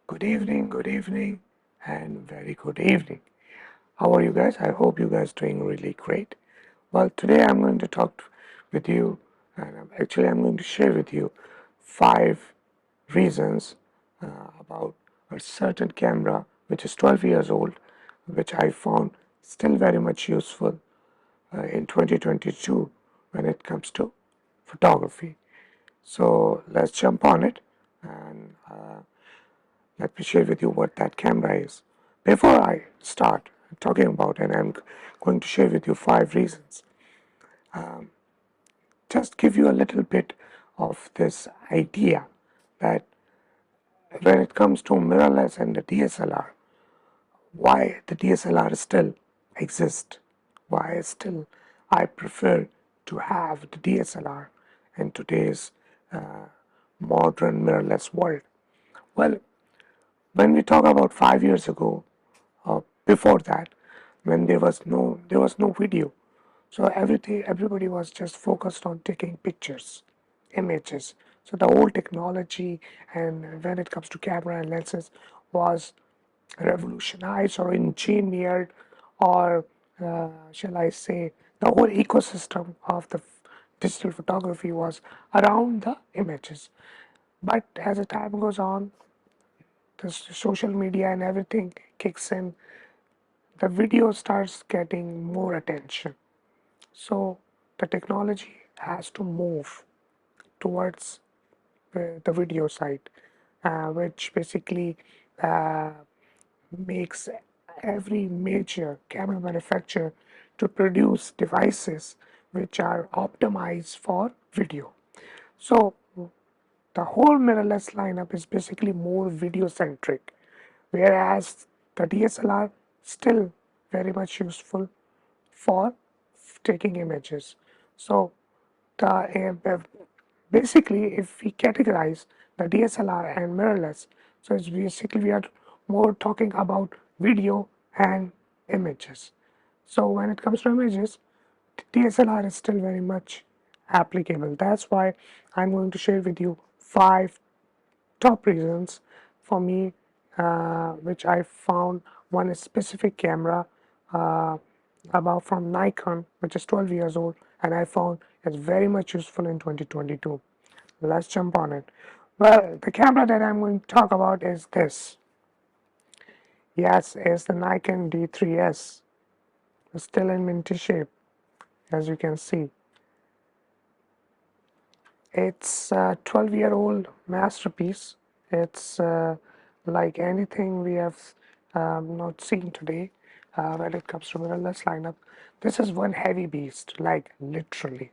Good evening, and very good evening. How are you guys? I hope you guys doing really great. Well, today I'm going to talk with you, and I'm going to share with you 5 reasons about a certain camera which is 12 years old, which I found still very much useful in 2022 when it comes to photography. So let's jump on it and let me share with you what that camera is. Before I start talking about it, I'm going to share with you 5 reasons. Just give you a little bit of this idea that when it comes to mirrorless and the DSLR, why the DSLR still exists, why still I prefer to have the DSLR in today's modern mirrorless world. Well, when we talk about 5 years ago, before that, when there was no video, so everybody was just focused on taking pictures, images. So the old technology, and when it comes to camera and lenses, was revolutionized or engineered, or shall I say, the whole ecosystem of the digital photography was around the images. But as the time goes on, the social media and everything kicks in, the video starts getting more attention. So the technology has to move towards the video side, which basically uh, makes every major camera manufacturer to produce devices which are optimized for video. So the whole mirrorless lineup is basically more video centric, whereas the DSLR still very much useful for taking images. So basically, if we categorize the DSLR and mirrorless, so it's basically we are more talking about video and images. So when it comes to images, DSLR is still very much applicable. That's why I'm going to share with you 5 top reasons for me, which I found one specific camera uh, about from Nikon, which is 12 years old, and I found it's very much useful in 2022. Let's jump on it. Well, the camera that I'm going to talk about is this. Yes, it's the Nikon D3s. It's still in minty shape, as you can see. It's a 12-year-old masterpiece. It's like anything we have not seen today when it comes to mirrorless lineup. This is one heavy beast, like literally.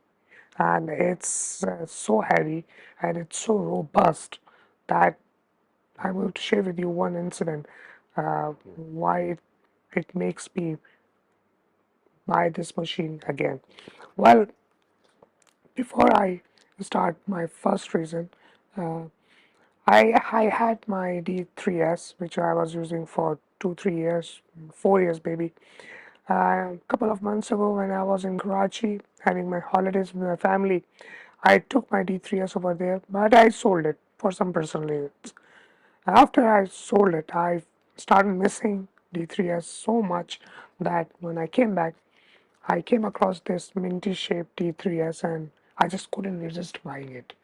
And it's so heavy and it's so robust that I'm going to share with you one incident why it makes me buy this machine again. Well, before I start my first reason, uh, I had my D3s, which I was using for 2 3 years, 4 years maybe. A couple of months ago, when I was in Karachi having my holidays with my family, I took my D3s over there, but I sold it for some personal reasons. After I sold it, I started missing D3s so much that when I came back, I came across this minty shaped D3s and I just couldn't resist buying it.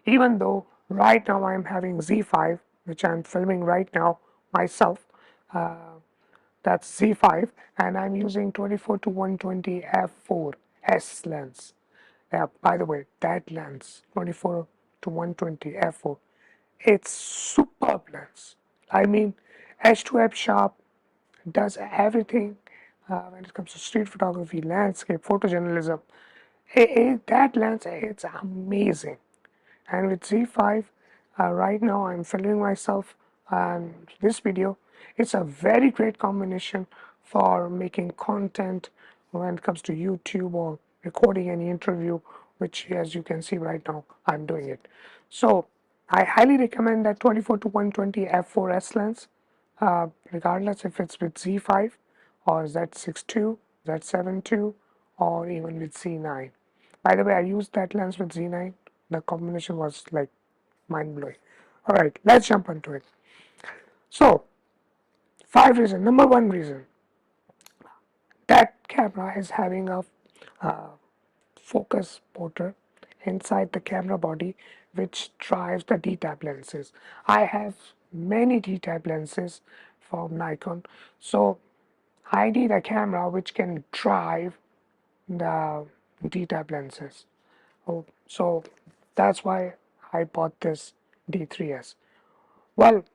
Even though right now I'm having Z5, which I'm filming right now myself, that's Z5, and I'm using 24 to 120 f4 S lens. Yeah, by the way, that lens, 24 to 120 f4, it's superb lens. I mean, H2F sharp, does everything when it comes to street photography, landscape, photojournalism. That lens, it's amazing. And with Z5, right now I'm filming myself and this video. It's a very great combination for making content when it comes to YouTube or recording any interview, which as you can see right now, I'm doing it. So I highly recommend that 24 to 120 f4S lens, regardless if it's with Z5 or Z6 II, Z7 II, or even with Z9. By the way, I used that lens with Z9. The combination was like mind blowing. All right, let's jump into it. So, five reasons. Number one reason, that camera is having a focus motor inside the camera body which drives the D-type lenses. I have many D-type lenses from Nikon, so I need a camera which can drive the D-type lenses. Oh, so that's why I bought this D3s. Well,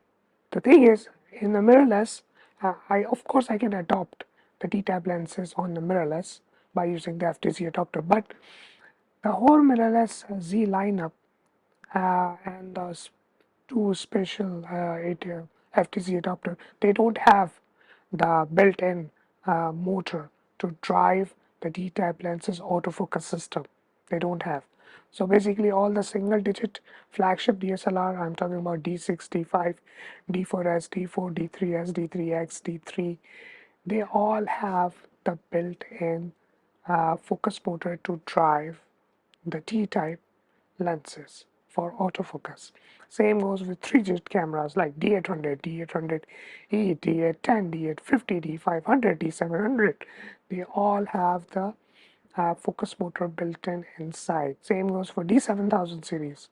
the thing is, in the mirrorless, I of course I can adopt the D-type lenses on the mirrorless by using the FTZ adapter, but the whole mirrorless Z lineup and the two special FTZ adapter, they don't have the built-in motor to drive the D-type lenses autofocus system. They don't have. So basically all the single digit flagship DSLR, I'm talking about D6, D5, D4S, D4, D3S, D3X, D3, they all have the built-in focus motor to drive the D-type lenses for autofocus. Same goes with 3-digit cameras like D800, D800E, D810, D850, D500, D700. They all have the focus motor built in inside. Same goes for D7000 series.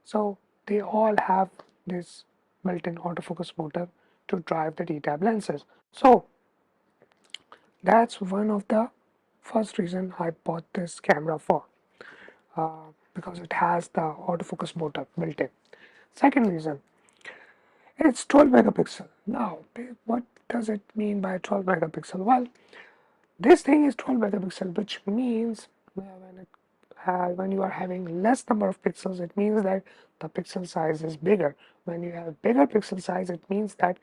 So they all have this built-in autofocus motor to drive the D-type lenses. So that's one of the first reason I bought this camera for. Because it has the autofocus motor built in. Second reason, it's 12 megapixel. Now, what does it mean by 12 megapixel? Well, this thing is 12 megapixel, which means when you are having less number of pixels, it means that the pixel size is bigger. When you have bigger pixel size, it means that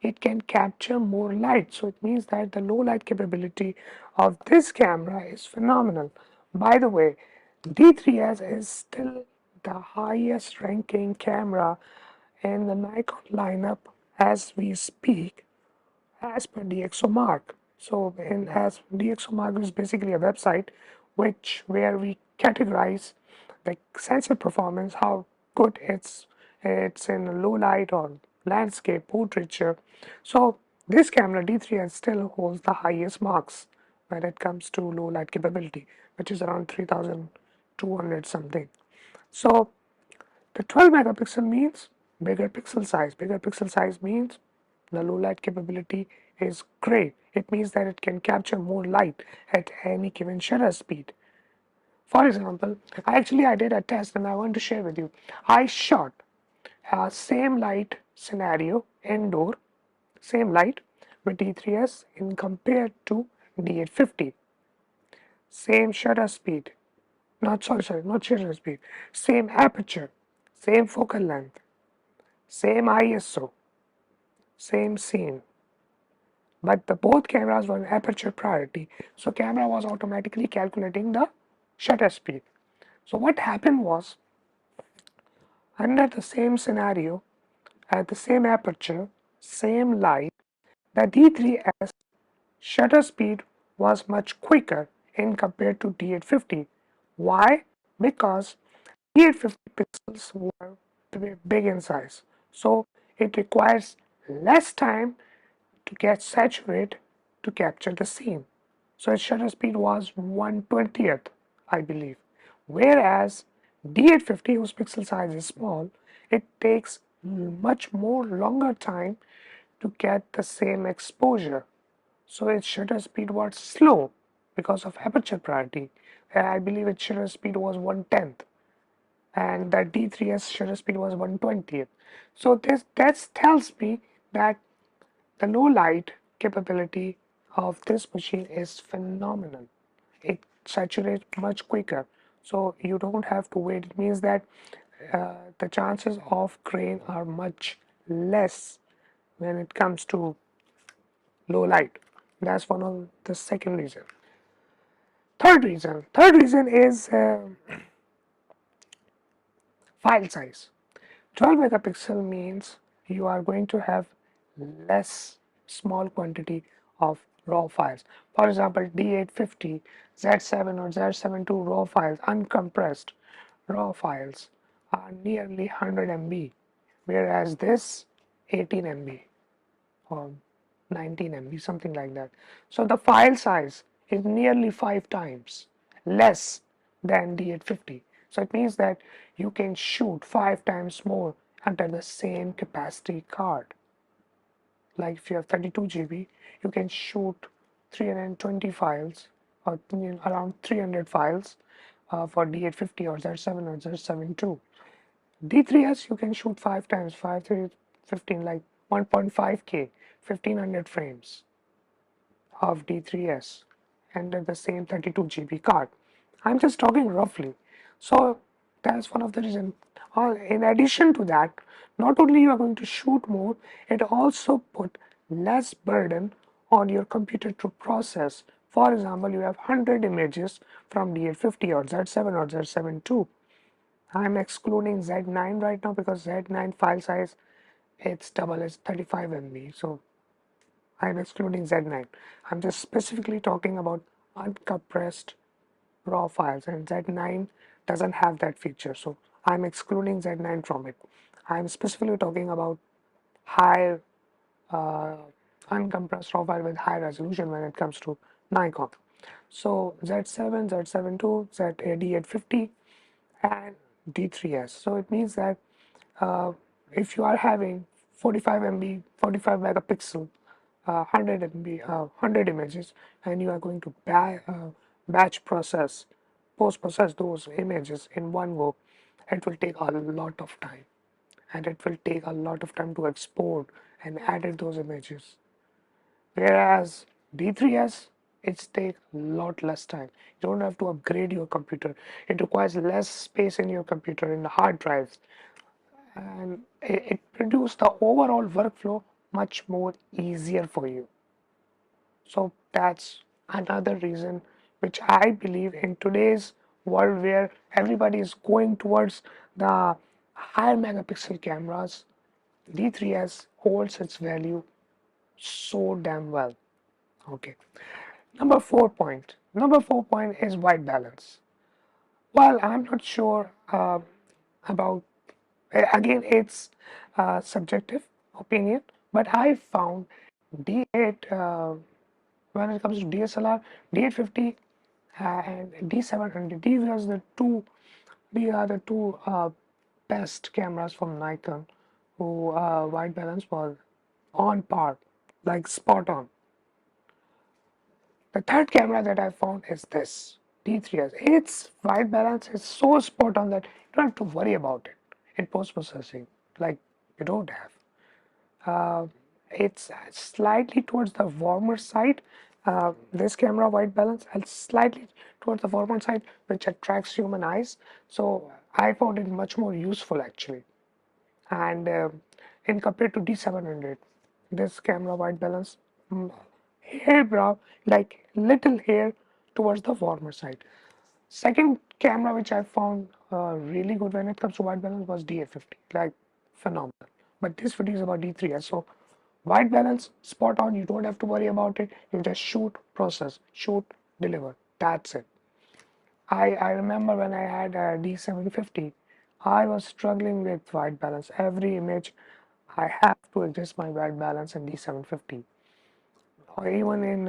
it can capture more light. So it means that the low light capability of this camera is phenomenal. By the way, D3s is still the highest ranking camera in the Nikon lineup as we speak, as per DxOMark. So, as DxOMark is basically a website where we categorize the sensor performance, how good it's in low light or landscape, portraiture. So this camera D3 still holds the highest marks when it comes to low light capability, which is around 3200 something. So the 12 megapixel means bigger pixel size. Bigger pixel size means the low light capability is great. It means that it can capture more light at any given shutter speed. For example, I did a test and I want to share with you. I shot a same light scenario indoor, same light with D3s in compared to D850. Same shutter speed, not shutter speed, same aperture, same focal length, same ISO, same scene. But the both cameras were aperture priority, so camera was automatically calculating the shutter speed. So what happened was, under the same scenario, at the same aperture, same light, the D3s shutter speed was much quicker in compared to D850. Why? Because D850 pixels were big in size, so it requires less time to get saturated to capture the scene. So its shutter speed was 1/20th, I believe. Whereas D850, whose pixel size is small, it takes much more longer time to get the same exposure. So its shutter speed was slow because of aperture priority. I believe its shutter speed was 1/10th and the D3s shutter speed was 1/20th. So this that tells me that the low light capability of this machine is phenomenal. It saturates much quicker, so you don't have to wait. It means that the chances of grain are much less when it comes to low light. That's one of the second reason. Third reason is file size. 12 megapixel means you are going to have less small quantity of raw files. For example, D850, Z7 or Z72 raw files, uncompressed raw files are nearly 100 MB, whereas this 18 MB or 19 MB, something like that. So the file size is nearly 5 times less than D850. So it means that you can shoot 5 times more under the same capacity card. Like if you have 32 GB, you can shoot 320 files or around 300 files for D850 or Z7 or Z7 II. D3s you can shoot 5 times 5 3 15, like 1.5K 1500 frames of D3s and the same 32 GB card. I'm just talking roughly. So that's one of the reasons. In addition to that, not only you are going to shoot more, it also put less burden on your computer to process. For example, you have 100 images from D850 or Z7 or Z7 II. I'm excluding Z9 right now because Z9 file size it's double, it's 35 MB. So I'm excluding Z9. I'm just specifically talking about uncompressed raw files, and Z9 doesn't have that feature. So I'm excluding Z9 from it. I'm specifically talking about high uh, uncompressed raw file with high resolution when it comes to Nikon. So Z7, Z7 II, Z850, and D3s. So it means that uh, if you are having 45 MB, 45 megapixel, 100 MB, 100 images, and you are going to batch process, post process those images in one go, it will take a lot of time, and it will take a lot of time to export and edit those images. Whereas D3s, it takes a lot less time. You don't have to upgrade your computer. It requires less space in your computer in the hard drives, and it produces the overall workflow much more easier for you. So that's another reason which I believe in today's world where everybody is going towards the higher megapixel cameras, D3s holds its value so damn well. Okay. Number 4 point is white balance. Well, I'm not sure about, again, it's subjective opinion, but I found D8, when it comes to DSLR, D850 and D700, these are the two best cameras from Nikon who white balance was on par, like spot on. The third camera that I found is this D3s. Its white balance is so spot on that you don't have to worry about it in post processing, like you don't have. Uh, it's slightly towards the warmer side. This camera white balance and slightly towards the warmer side, which attracts human eyes. So I found it much more useful actually. And in compared to D700, this camera white balance, hair brow, like little hair towards the warmer side. Second camera which I found really good when it comes to white balance was D850, like phenomenal. But this video is about D3s, so white balance spot on. You don't have to worry about it. You just shoot, process, shoot, deliver. That's it. I remember when I had a D750, I was struggling with white balance. Every image, I have to adjust my white balance in D750. Or even in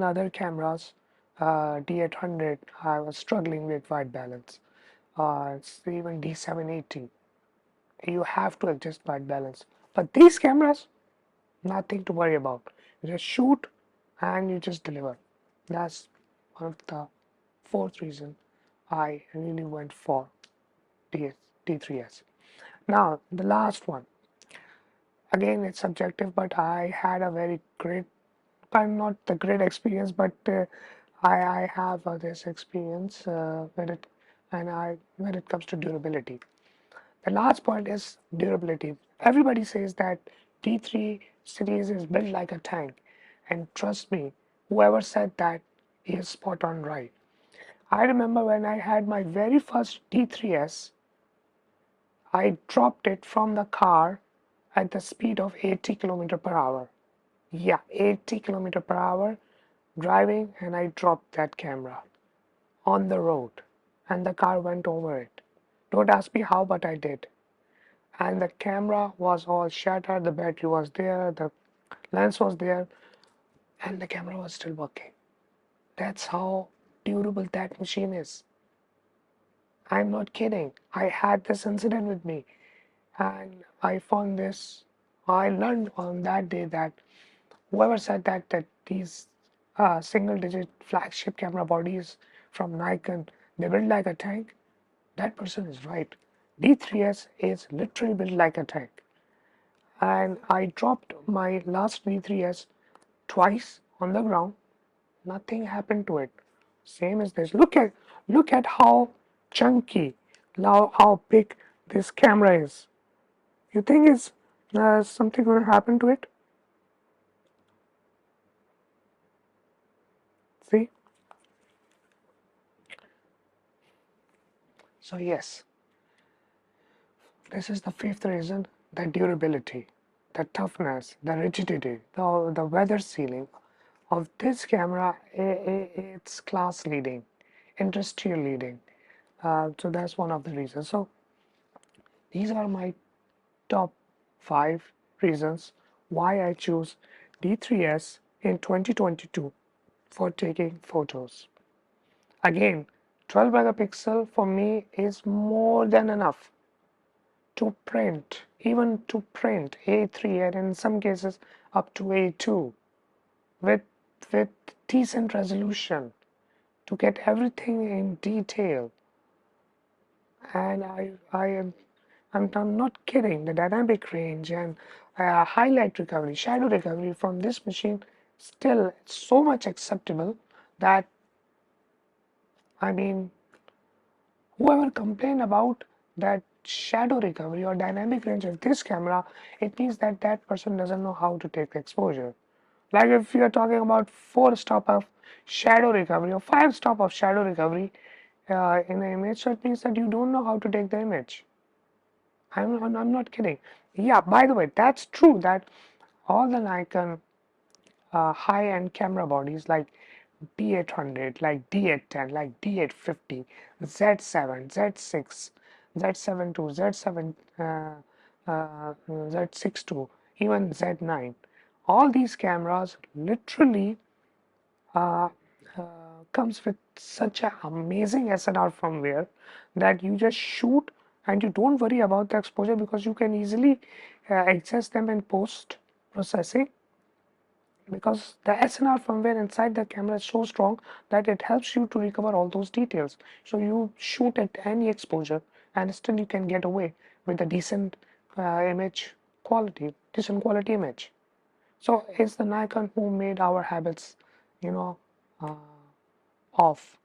other cameras, D800, I was struggling with white balance. It's even D780, you have to adjust white balance. But these cameras, nothing to worry about. You just shoot and you just deliver. That's one of the fourth reason I really went for D3s. Now the last one. Again, it's subjective, but I had a very great, not the great experience, but I have this experience when it comes to durability. The last point is durability. Everybody says that D3 series is built like a tank, and trust me, whoever said that is spot on right. I remember when I had my very first D3s, I dropped it from the car at the speed of 80 km per hour. Yeah, 80 km per hour driving, and I dropped that camera on the road, and the car went over it. Don't ask me how, but I did. and the camera was all shattered, the battery was there, the lens was there, and the camera was still working. That's how durable that machine is. I'm not kidding. I had this incident with me, and I found this. I learned on that day that whoever said that these single-digit flagship camera bodies from Nikon, they build like a tank, that person is right. D3s is literally built like a tank. And I dropped my last D3s twice on the ground. Nothing happened to it. Same as this. Look at how chunky, now how big this camera is. You think is something going to happen to it? See? So yes, this is the fifth reason: the durability, the toughness, the rigidity, the weather sealing of this camera. It's class leading, industrial leading. So that's one of the reasons. So these are my top 5 reasons why I choose D3s in 2022 for taking photos. Again, 12 megapixel for me is more than enough to print, even to print A3 and in some cases up to A2 with with decent resolution to get everything in detail. And I'm not kidding. The dynamic range and highlight recovery, shadow recovery from this machine still so much acceptable that, I mean, whoever complained about that shadow recovery or dynamic range of this camera, it means that that person doesn't know how to take exposure. Like if you're talking about 4 stop of shadow recovery or 5 stop of shadow recovery in the image, so it means that you don't know how to take the image. I'm not kidding. Yeah, by the way, that's true that all the Nikon high-end camera bodies like D800, like D810, like D850, Z7, Z6, Z7 Z7, Z6 even Z9. All these cameras literally uh, comes with such an amazing SNR firmware that you just shoot and you don't worry about the exposure because you can easily adjust them in post processing, because the SNR firmware inside the camera is so strong that it helps you to recover all those details. So you shoot at any exposure and still you can get away with a decent image quality, decent quality image. So it's the Nikon who made our habits, you know, uh, off.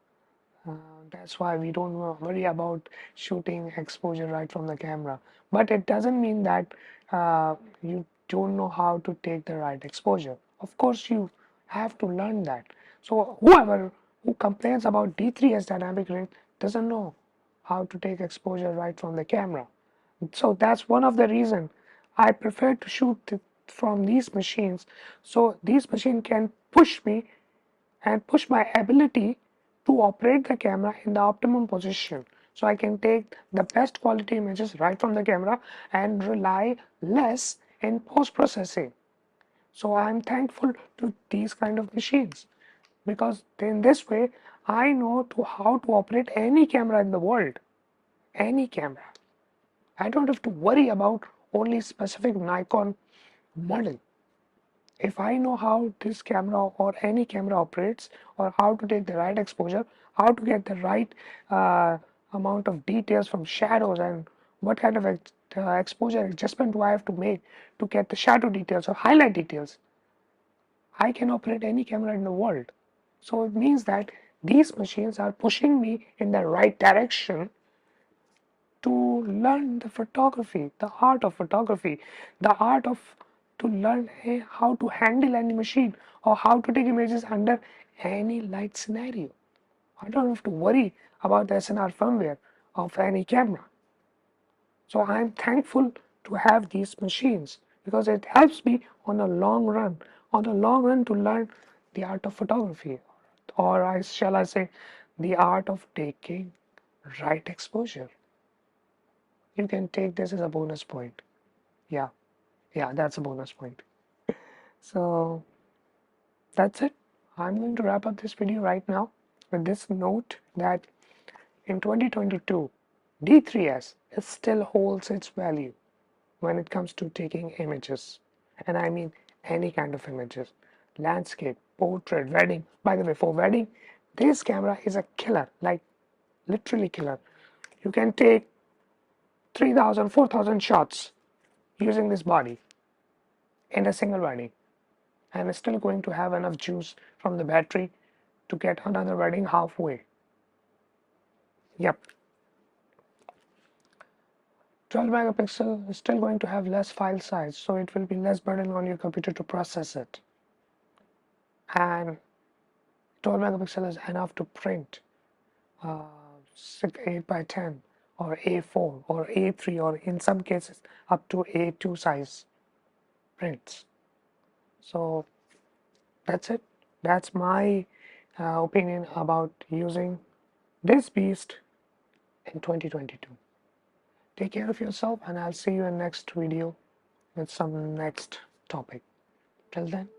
Uh, that's why we don't worry about shooting exposure right from the camera. But it doesn't mean that you don't know how to take the right exposure. Of course, you have to learn that. So whoever who complains about D3s dynamic range doesn't know how to take exposure right from the camera. So that's one of the reason I prefer to shoot from these machines. So these machines can push me and push my ability to operate the camera in the optimum position, so I can take the best quality images right from the camera and rely less in post processing. So I'm thankful to these kind of machines, because in this way I know how to operate any camera in the world, any camera. I don't have to worry about only specific Nikon model. If I know how this camera or any camera operates, or how to take the right exposure, how to get the right uh, amount of details from shadows, and what kind of exposure adjustment do I have to make to get the shadow details or highlight details, I can operate any camera in the world. So it means that these machines are pushing me in the right direction to learn the photography, the art of photography, the art of to learn how to handle any machine or how to take images under any light scenario. I don't have to worry about the SNR firmware of any camera. So I'm thankful to have these machines because it helps me on the long run to learn the art of photography, or I say, the art of taking right exposure. you can take this as a bonus point. Yeah, yeah, that's a bonus point. So that's it. I'm going to wrap up this video right now with this note that in 2022, D3s still holds its value when it comes to taking images. And I mean any kind of images. Landscape, portrait, wedding. By the way, for wedding, this camera is a killer, like literally killer. You can take 3,000, 4,000 shots using this body in a single wedding. And it's still going to have enough juice from the battery to get another wedding halfway. Yep. 12 megapixel is still going to have less file size, so it will be less burden on your computer to process it. And 12 megapixel is enough to print 8 by 10 or A4 or A3 or in some cases up to A2 size prints. So that's it. That's my opinion about using this beast in 2022. Take care of yourself, and I'll see you in next video with some next topic. Till then,